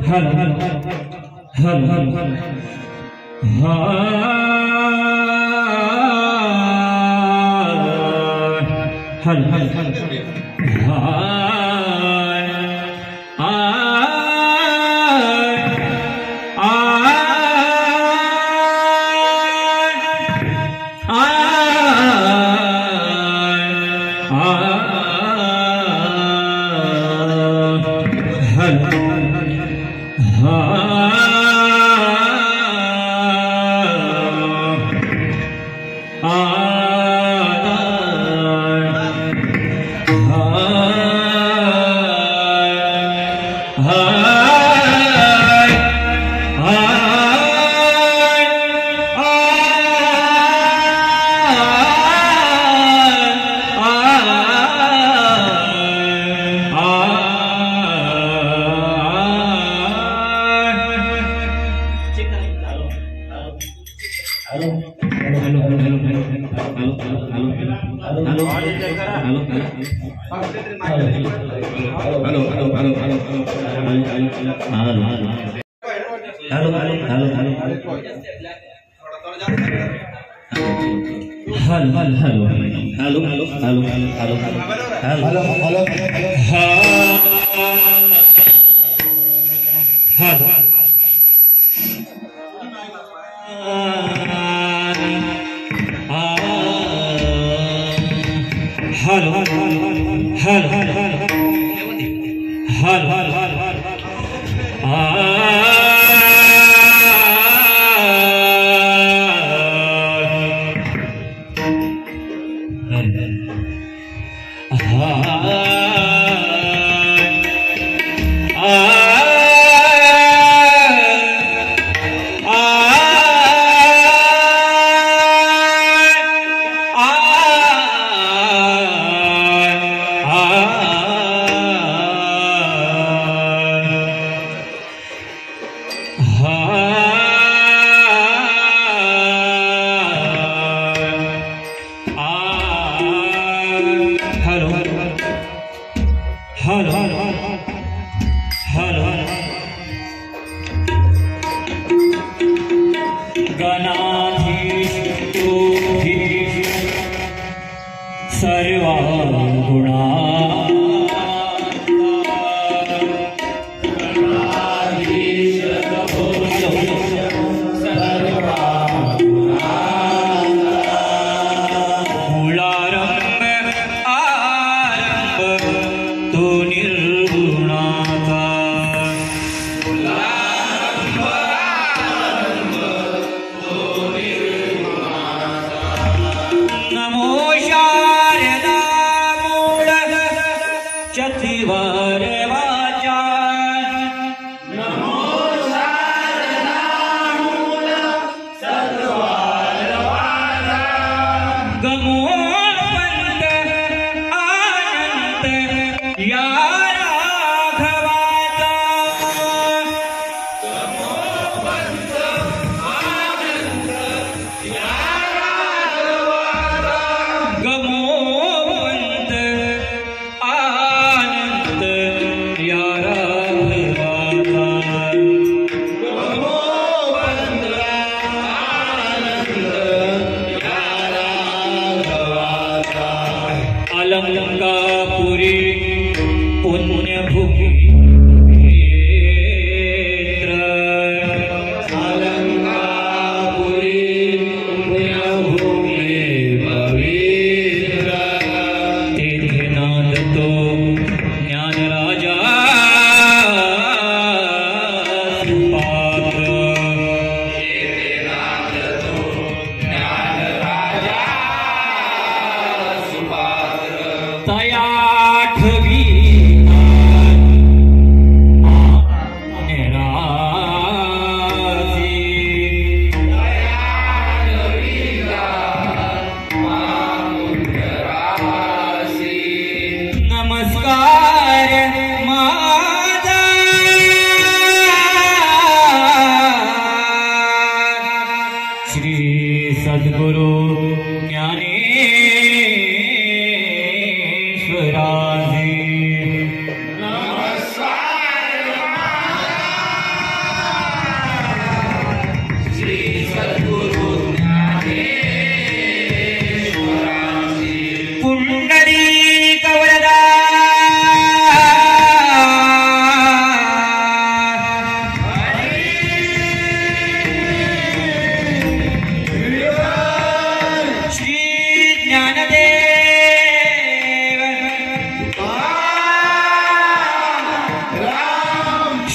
हल हल हल हल हल हल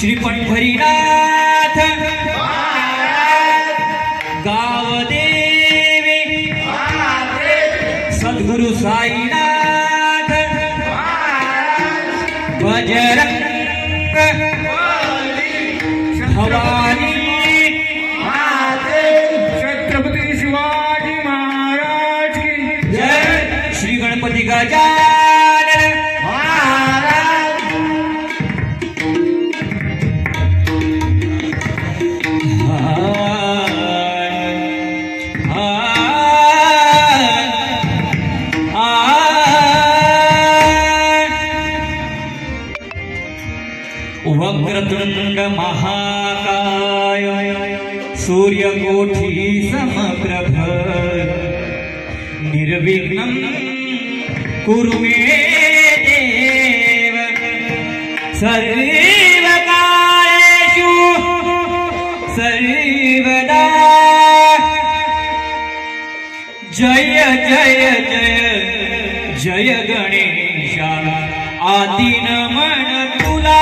श्री पंढरीनाथ गावदेवी सद्गुरु साईनाथ बजरंग भवानी छत्रपती शिवाजी महाराज की जय। श्री गणपती गजानन वक्रतुंड महाकाय सूर्यकोटि समप्रभ निर्विघ्नं कुरु मे देव सर्वकार्येषु सर्वदा। जय जय जय जय गणेशा आदि नमन तुला।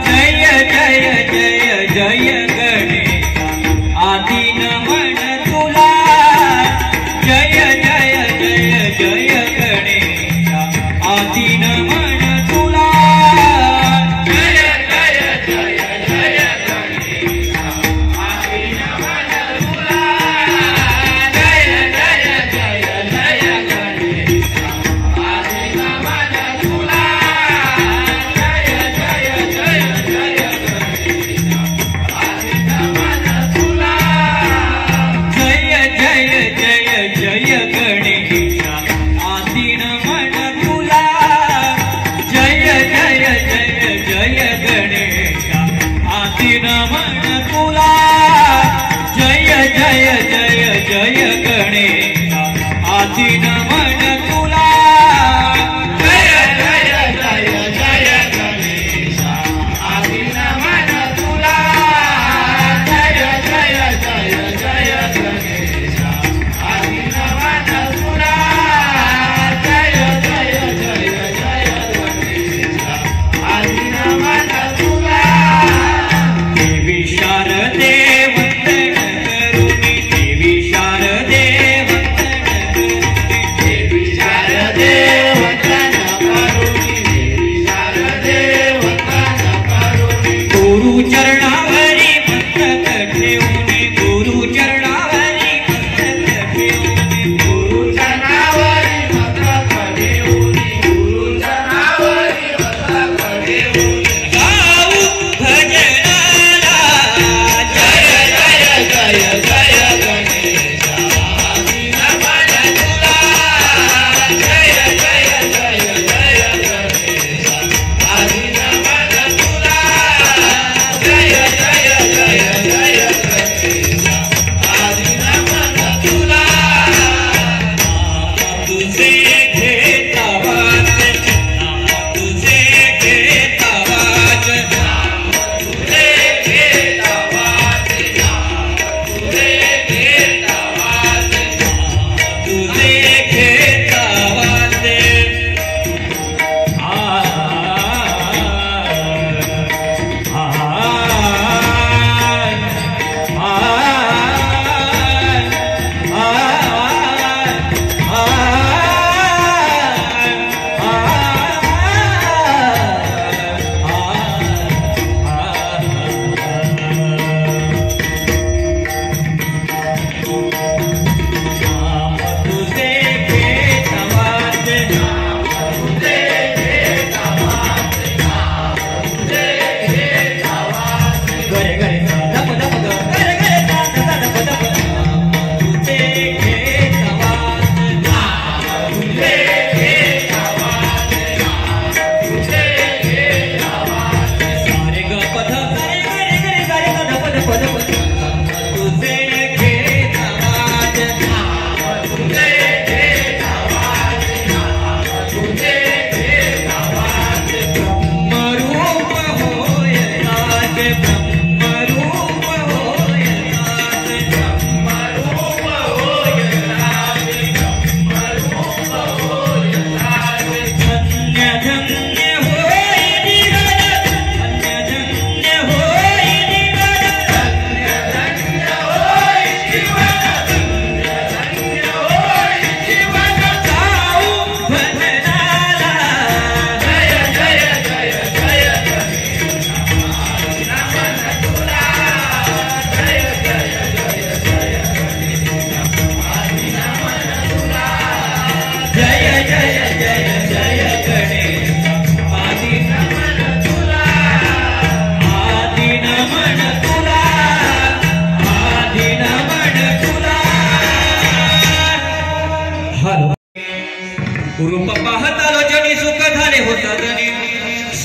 जय जय जय जय गणेशा आदि नमन तुला। जय जय जय जय गणेशा आदि नमन तुला। जय जय जय जय गणेशा आदि नमन तुला। जय जय जय जय गणेशा आदि नमन तुला।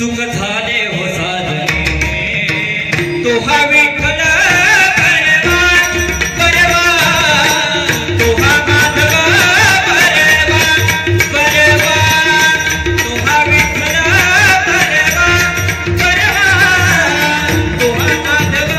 सुख झाले हो साधने तो हा विठ्ठल परवान परवान तो हा माधव परवान परवान तो हा विठ्ठल परवान परवान तो हा माधव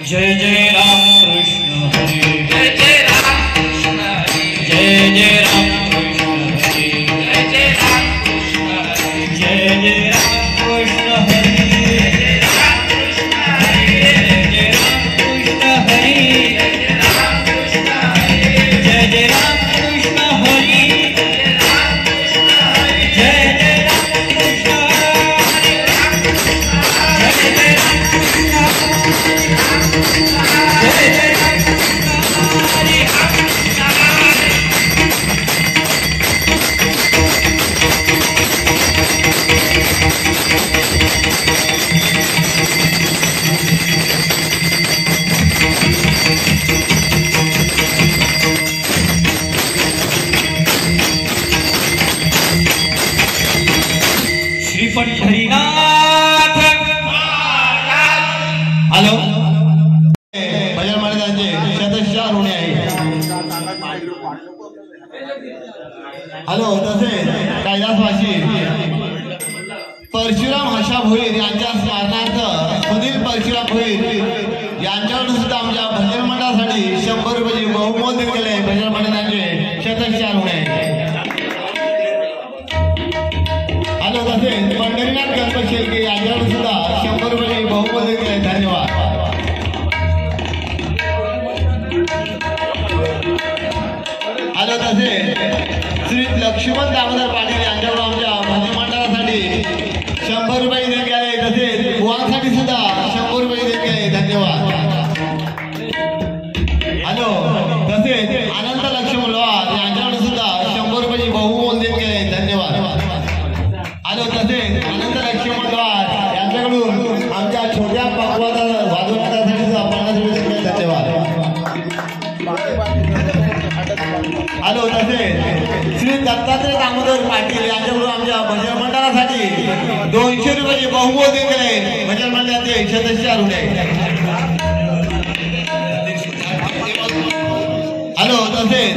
जय जय राम कृष्ण हरी जय जय राम कृष्ण हरी जय जय राम कृष्ण हरी जय जय राम कृष्ण हरी जय जय हरिनाथ हॅलो भजन मंडळाचे शतशः ऋणी आहे. हॅलो तसेच कैलासवासी परशुराम हशा भोईर यांच्या स्मरणार्थ सुनील परशुराम भोईर यांच्याकडून सुद्धा आमच्या भजन मंडळासाठी 100 रुपये बहुमोल देत गेले. भजन मंडळाचे शतशः ऋणी आहे. हॅलो तसेच पंढरीनाथ गणपत शेळके यांच्याकडून सुद्धा 100 रुपये बहुमोल देत गेले. धन्यवाद. हॅलो तसेच श्री लक्ष्मण दामोदर पाटील यांच्याकडून आमच्या भजन मंडळासाठी 100 रुपये देत गेले. तसेच बुवांसाठी सुद्धा 100 रुपये देत गेले. धन्यवाद. हॅलो तसेच अनंत लक्ष्मण लोहार यांच्याकडून सुद्धा 100 रुपये बहुमोल देत गेले. धन्यवाद. हॅलो तसेच अनंत लक्ष्मण लोहार यांच्याकडून आमच्या छोट्या पकवादा वाजवण्यासाठी सुद्धा 50 रुपये देत गेले. धन्यवाद. हॅलो तसेच श्री दत्तात्रय दामोदर पाटील यांच्याकडून आमच्या भजन मंडळासाठी 200 रुपये बहुमोल देत गेले. भजन मंडळाचे शतशः ऋणी आहे. हॅलो तसेच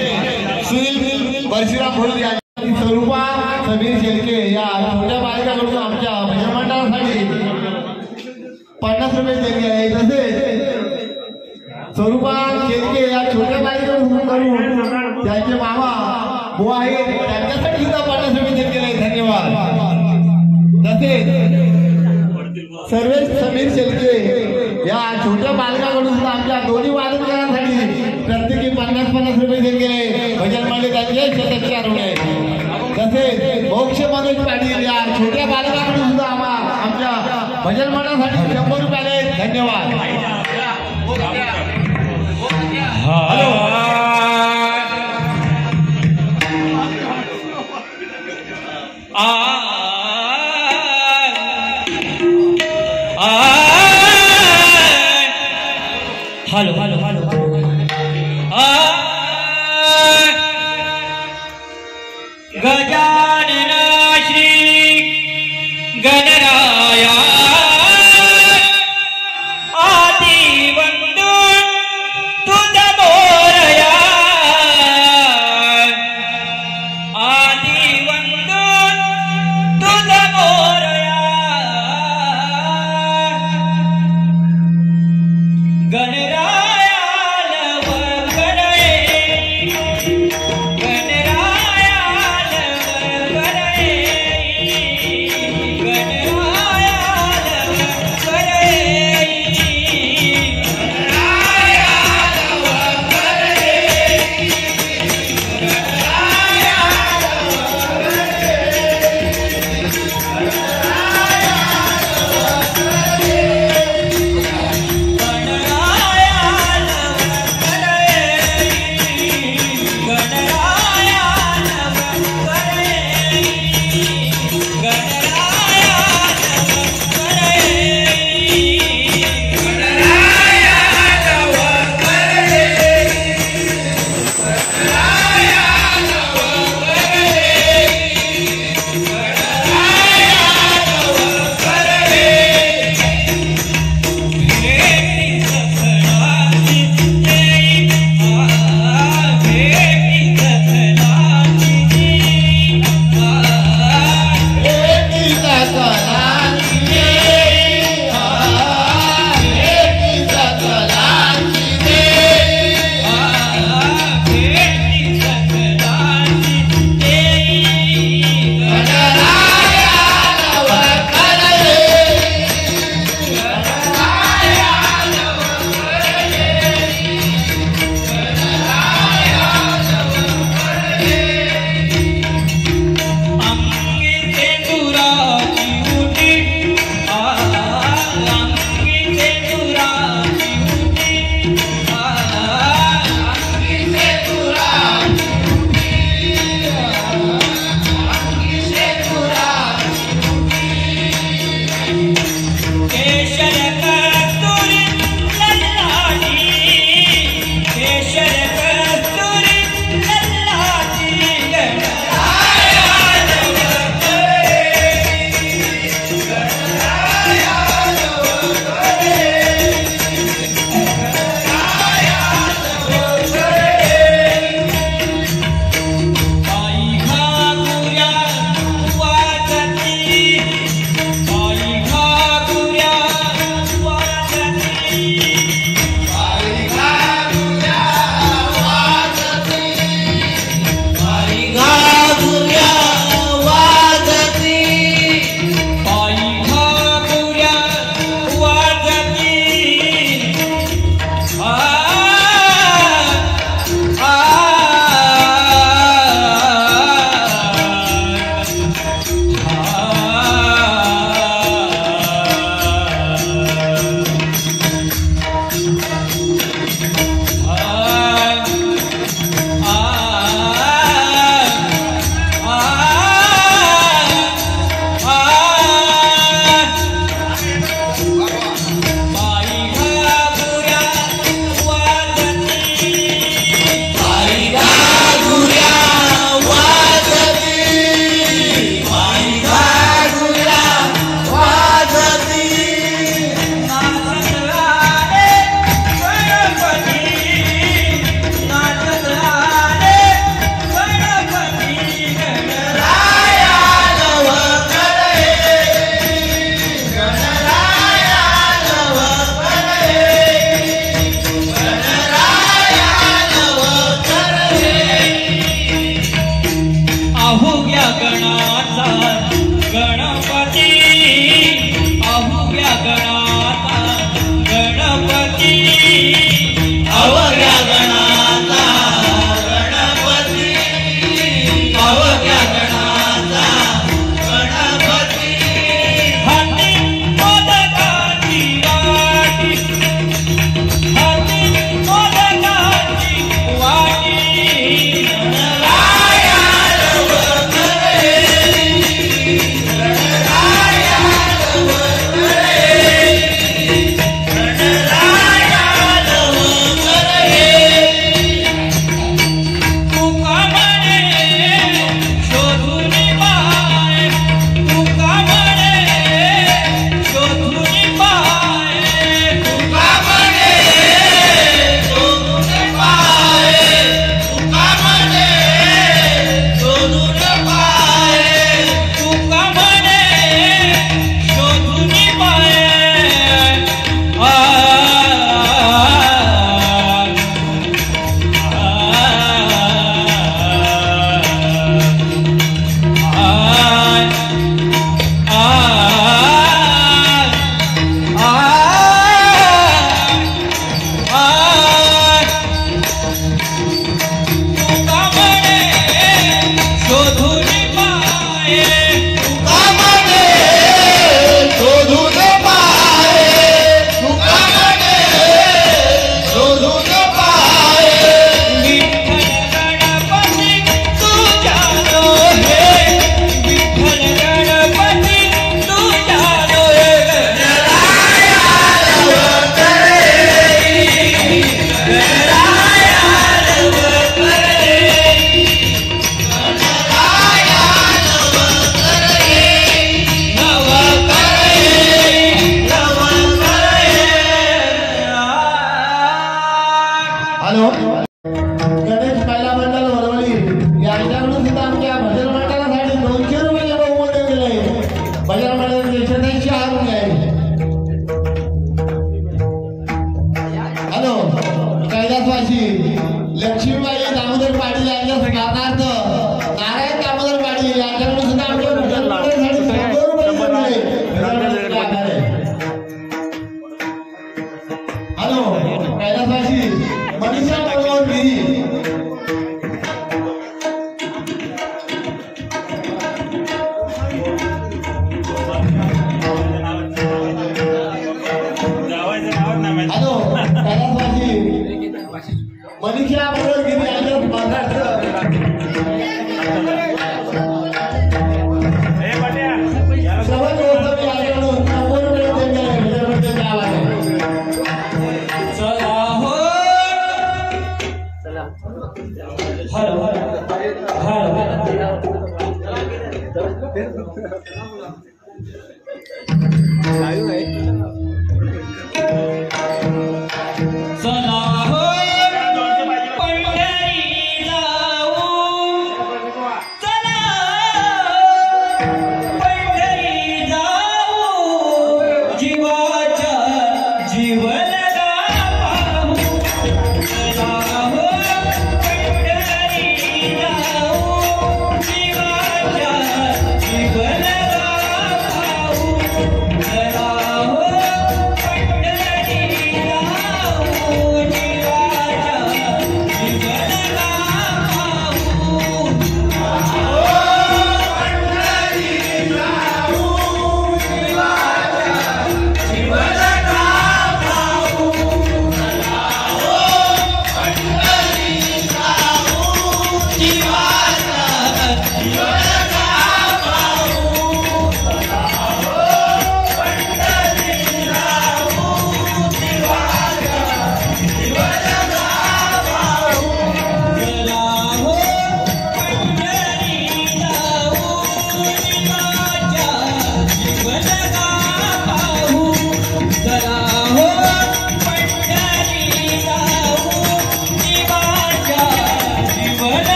सुनील परशुराम भोईर यांची स्वरूपा समीर शेळके या छोट्या बालकाकडून आमच्या भजन मंडळासाठी 50 रुपये देत गेले. तसेच स्वरूपा शेळके या छोट्या बालकाकडून त्यांचे मामा बुवा आहेत त्यांच्यासाठी सुद्धा 50 रुपये देत गेले. धन्यवाद. तसेच सर्वेश समीर शेळके या छोट्या बालकाकडून सुद्धा आमच्या दोन्ही वादनकरांसाठी प्रत्येकी 50 रुपये देत गेले. भजन मंडळ त्यांचे शतशः ऋणी आहे. तसेच मोक्ष मनोज पाटील या छोट्या बालकाकडून सुद्धा आमच्या भजन मंडळासाठी 100 रुपये आले. धन्यवाद. Hello hello hello hello Gajanan Shri Ganaraya आदि वंदू तुझा मोरया आदि वंदू तुझा मोरया गणरायाल वरवरे गणरायाल वरवरे गणरायाल अतिशय भगवद्गीता यांच्या स्मरणार्थ श्रवण महोत्सव याकडून 90 रुपये देणगी आहे. भजनमंडळाच्या नावाने. चला हो हर हर चला हो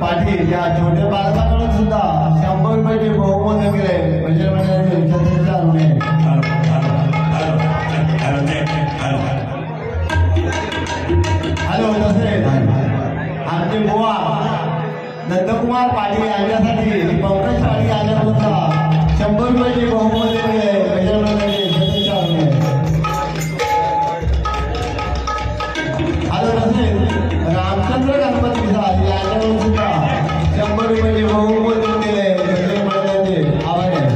पाटील या छोट्या बालकांकडून सुद्धा 100 रुपयाचे बहुमूल्य दिले भजन मंडळाचे छत्रचा ऋणे. हॅलो तसेच आमचे बुवा नंदकुमार पाटील यांच्यासाठी पंकज पाटील यांच्याकडून सुद्धा 100 रुपयाचे बहुमूल्य दिले भजन मंडळाचे छत्रचा ऋणे. हॅलो तसेच रामचंद्र गणपती यांच्याकडून सुद्धा 100 रुपयाचे बहुमूल्य दिले भजन मंडळाचे आभार आहे.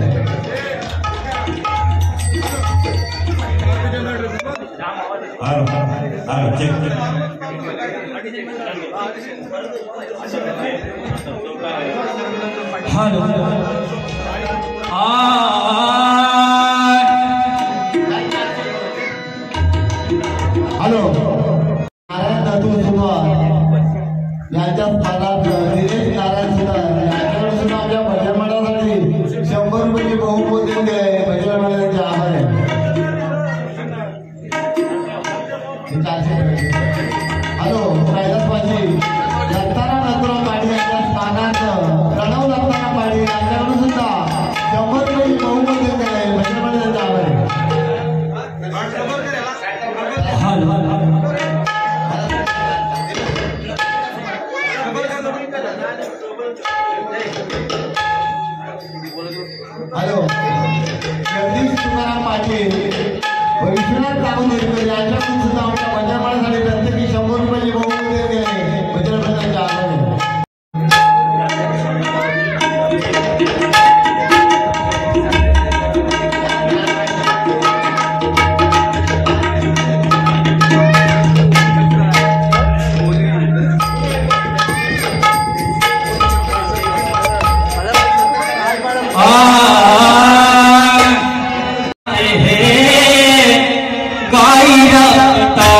हॅलो नारायण दत्तू सुतार यांच्या स्थानात दिनेश नारायण सुतार यांच्याकडे सुद्धा आमच्या भजन मंडळासाठी 100 रुपयाचे बहुमूल्य दिले भजन मंडळाचे आभार आहे. हॅलो कैलास पाटील दत्ताराम नंदुराम पाटील यांच्या स्थानात प्रणव दत्ताराम पाटील यांच्याकडून सुद्धा 100 रुपयाचे बहुमूल्य दिले भजन मंडळाचे आभार आहे. हॅलो जगदीश तुकाराम पाटील विश्वनाथ दामोदर यांच्याकडून सुद्धा आमच्या भजन मंडळासाठी प्रत्येकी 100 रुपयाचे बहुमूल्य दिले भजन मंडळाचे आभार आहे. गाई रखता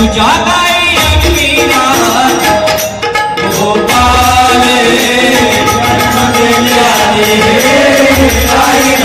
तुझ्या गाई अंबिनाथ गोपाल जन्म दिला रे गाई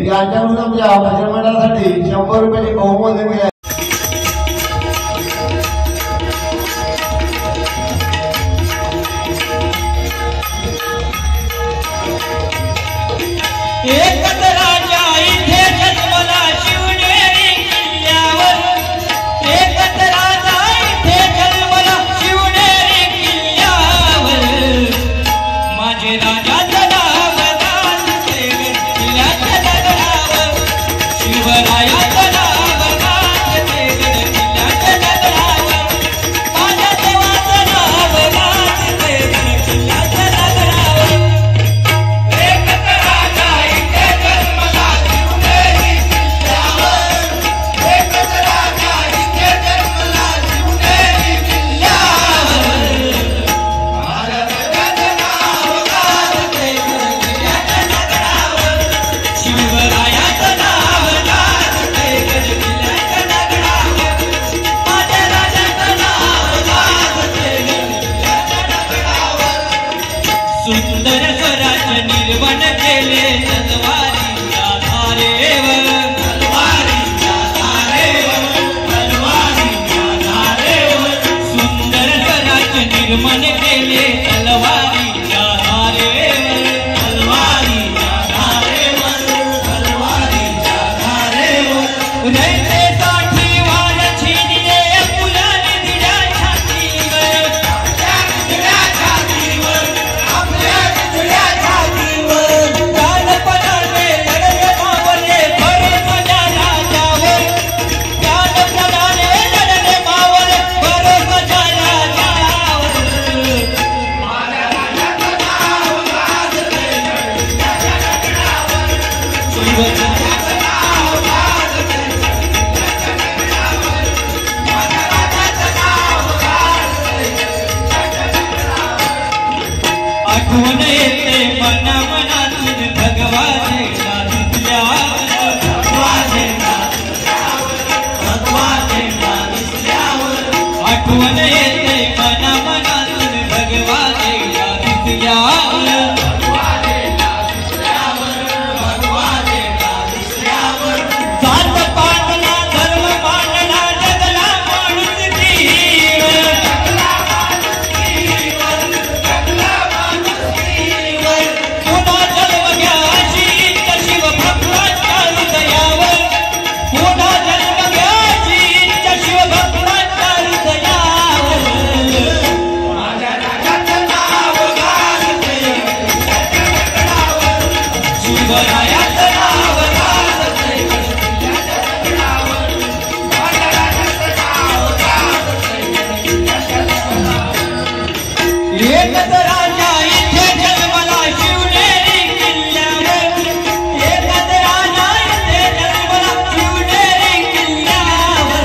यांच्याकडून आमच्या भजन मंडळासाठी 100 रुपयाची बहुमूल्य मिळाली. शिवराया आठवण येते मना मनातून भगवानेला दिसल्यावर आठवण येते मना मनातून भगवानेला दिसल्यावर जात पाटला धर्म मांडला जगला माणूस पुन्हा जन्म घ्यायची इच्छा शिवभक्तांच्या हृदयावर पुन्हा जन्म घ्यायची इच्छा शिवभक्तांच्या हृदयावर शिवरायाचं नाव गाजते एकच राजा इथे जन्मला शिवनेरी किल्ल्यावर एकच राजा इथे जन्मला शिवनेरी किल्ल्यावर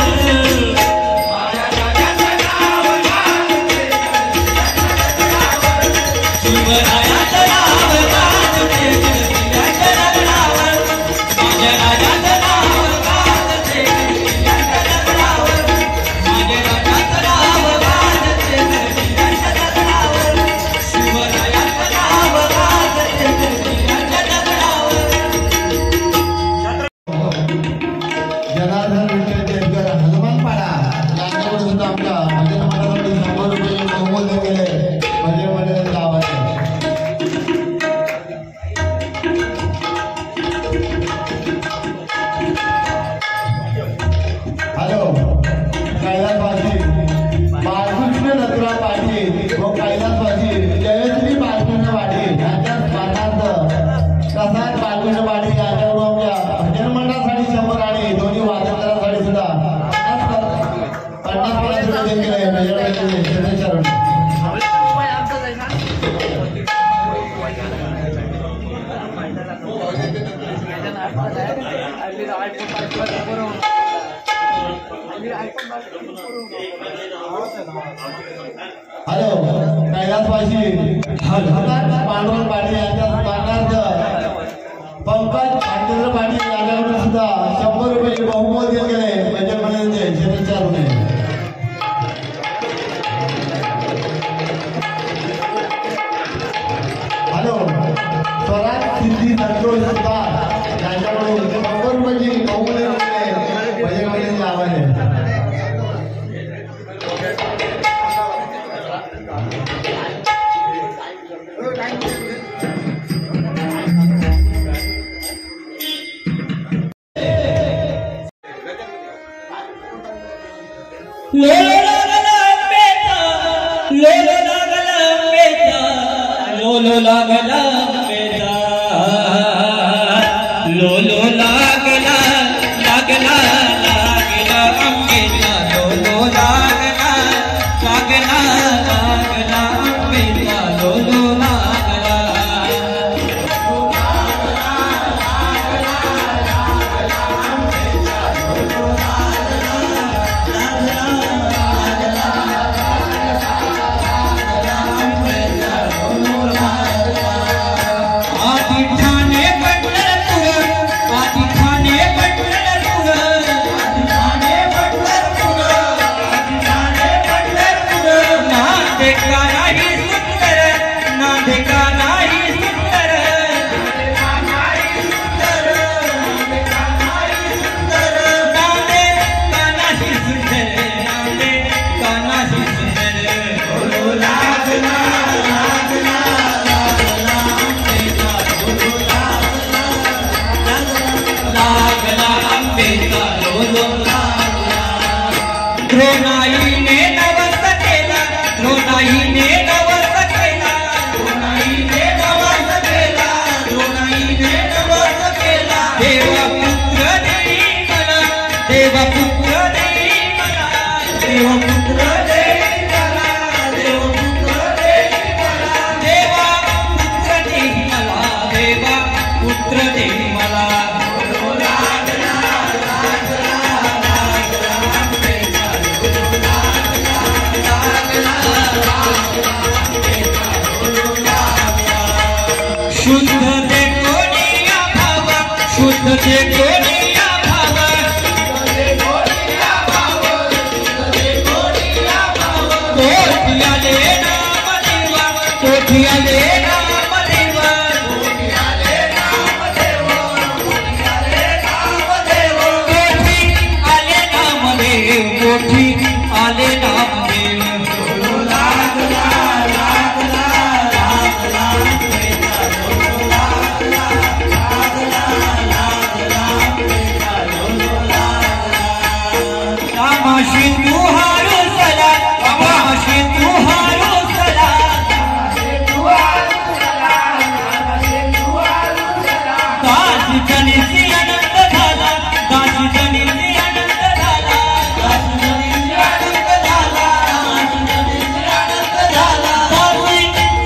शिवरायाचं नाव गाजते गडकिल्ल्याच्या रगडावर माझ्या राजाचं नाव गाजते गडकिल्ल्याच्या रगडावर माझ्या राजाचं नाव गाजते गडकिल्ल्याच्या रगडावर शिवरायाचं नाव गाजते गडकिल्ल्याच्या रगडावर जनार्दन विठ्ठल केळकर हनुमानपाडा यांच्याकडून सुद्धा आमच्या भजन मंडळासाठी 100 रुपये बहुमूल्य केले भजन मंडळाच्या गावाचे. हॅलो कैलासवासी बाळकृष्ण दत्तराव पाटील व कैलासवासी जयश्री बाळकृष्ण पाटील यांच्या स्मरणार्थ प्रसाद बाळकृष्ण पाटील यांच्याकडून आमच्या भजन मंडळासाठी 100 आणि दोन्ही वादकांसाठी सुद्धा 50 रुपये दिले भजन चरण. हॅलो कैलासवासी पांडुरंग पाटील यांच्या स्मरणार्थ पंकज पांडुरंग पाटील यांच्याकडून सुद्धा 100 रुपये बहुमूल्य केले भजन मंडळाचे चरण. हॅलो स्वराज सिद्धी संतोष सुद्धा यांच्याकडून 100 रुपये बहुमूल्य केले भजन मंडळाचे आभार आहे. लोलो लागला पेता लोलो लागला पेता लोलो लागला पेता लोलो लागला लागला लागला अंबेला लोलो लागला लागला लागला अंबेला लोलो लागला आधी ठाणे पंढरपूर आधी ठाणे पंढरपूर आधी ठाणे पंढरपूर आधी ठाणे पंढरपूर नांदे का नाही सुंदर नांदे का नाही सुंदर नांदे का नाही सुंदर नांदे का नाही सुंदर नांदे का नाही सुंदर नांदे का नाही सुंदर बोलो लागला लागला लागला अंबेला लोलो लागला द्रोणाईने नवस केला द्रोणाईने नवस केला द्रोणाईने नवस केला द्रोणाईने नवस केला देवपुत्र देई मला देवपुत्र देई मला देवपुत्र देई मला देवपुत्र देई मला देवपुत्र देई मला देवपुत्र देई मला लागला लागला लागला अंबेला तुझे गोरिया भाव कोठिया ले नाम देवा कोठिया ले नाम देवा कोठी आले नाम देव कोठी आले नाम देव रामाशी तू हारो सला रामाशी तू हारो सला दासी जनीसी अनंत झाला दासी जनीसी अनंत झाला दासी जनीसी अनंत झाला दासी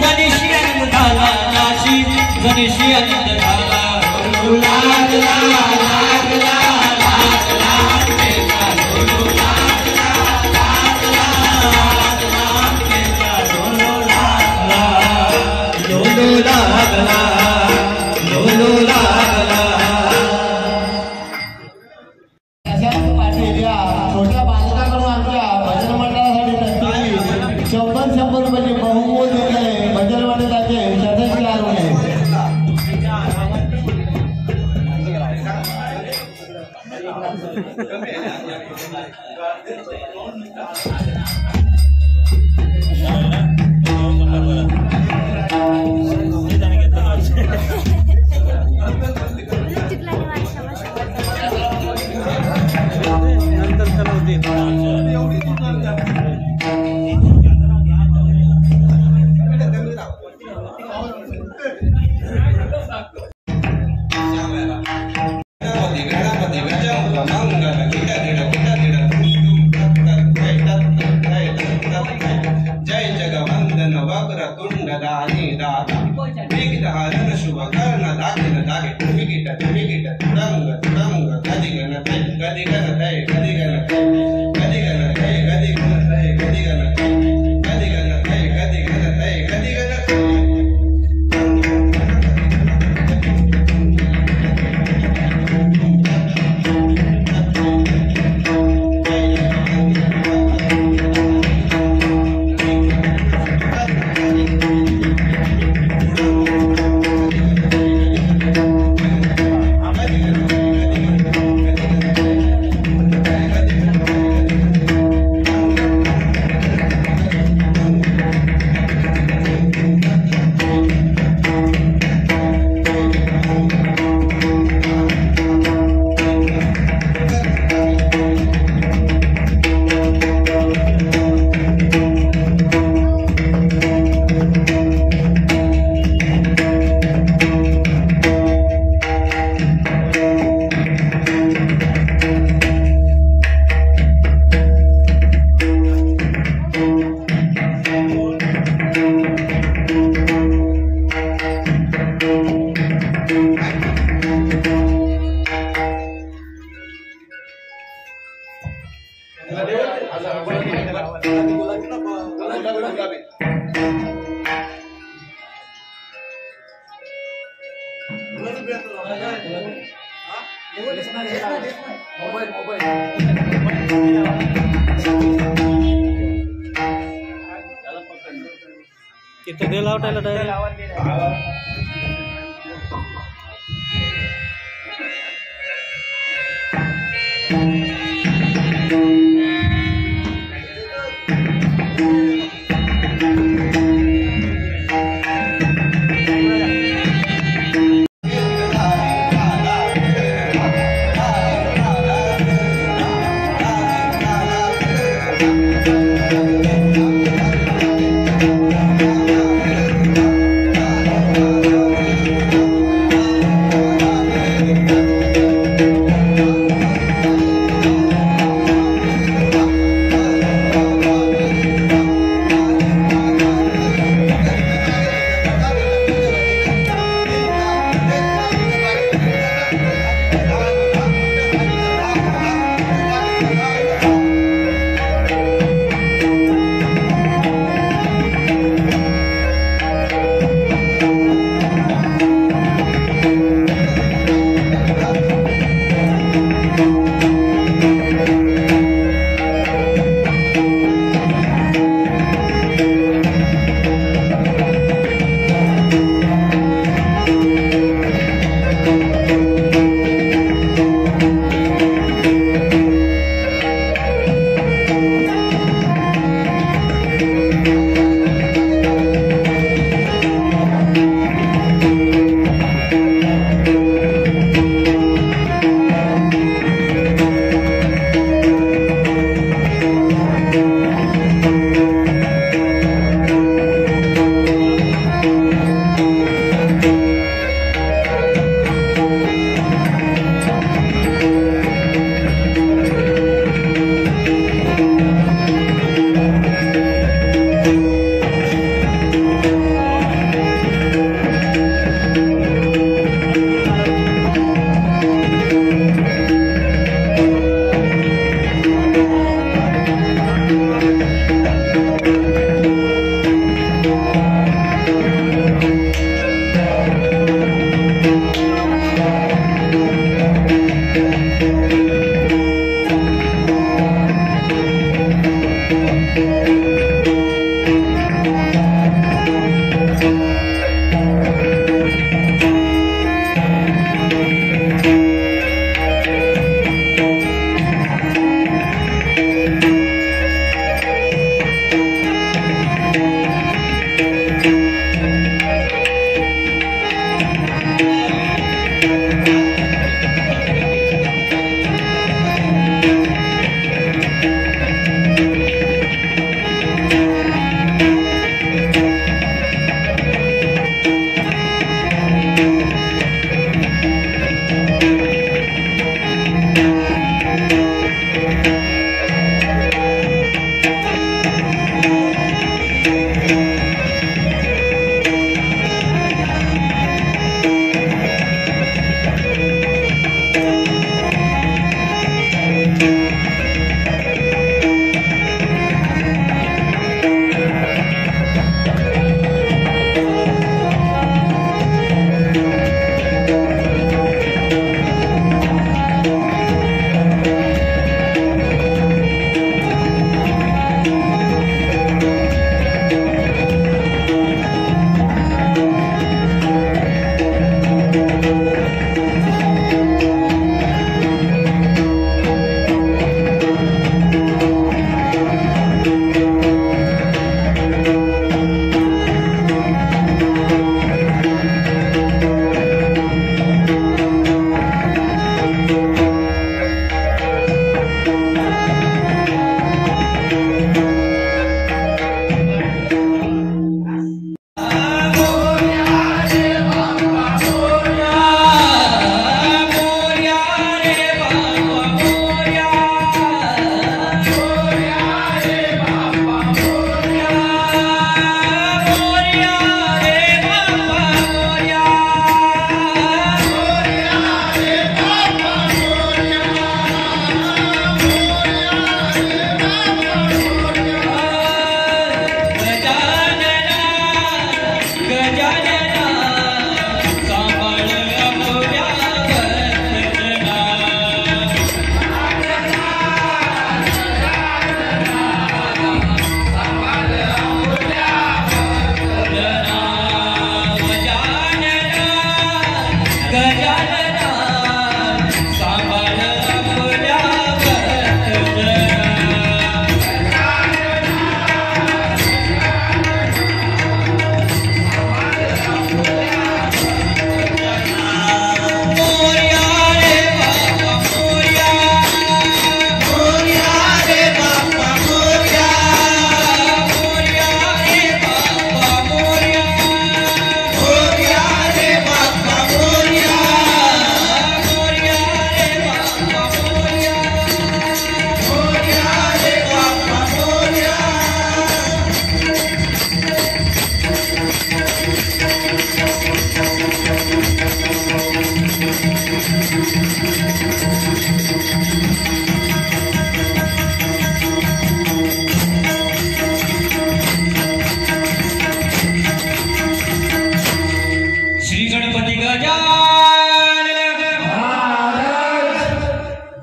जनीसी अनंत झाला दासी जनीसी अनंत झाला लागला लागला छोट्या बालकाकडून आमच्या भजन मंडळासाठी 100 रुपयाचे बहुमोल दिले भजन मंडळाचे सदस्य आले जय जगवंदन वक्रतुंड दानी दाता विघ्नहरण शुभ कर्ण दाखिल दागे विगिट विगिट तुरंग तुरंग गदिगन तय गदिगन तय गदिगन तय गदिगन तय गदिगन तय गदिगन तय गदिगन तय गदिगन तय गदिगन किती दे लावटायला डायरेक्ट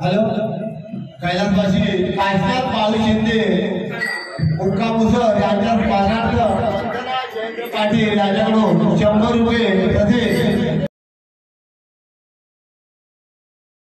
हॅलो कैलासवासी काशनाथ बाळू शिंदे मुक्का मुसर यांच्या स्मरणार्थ वंदना जयंत पाटील यांच्याकडून 100 रुपये तसेच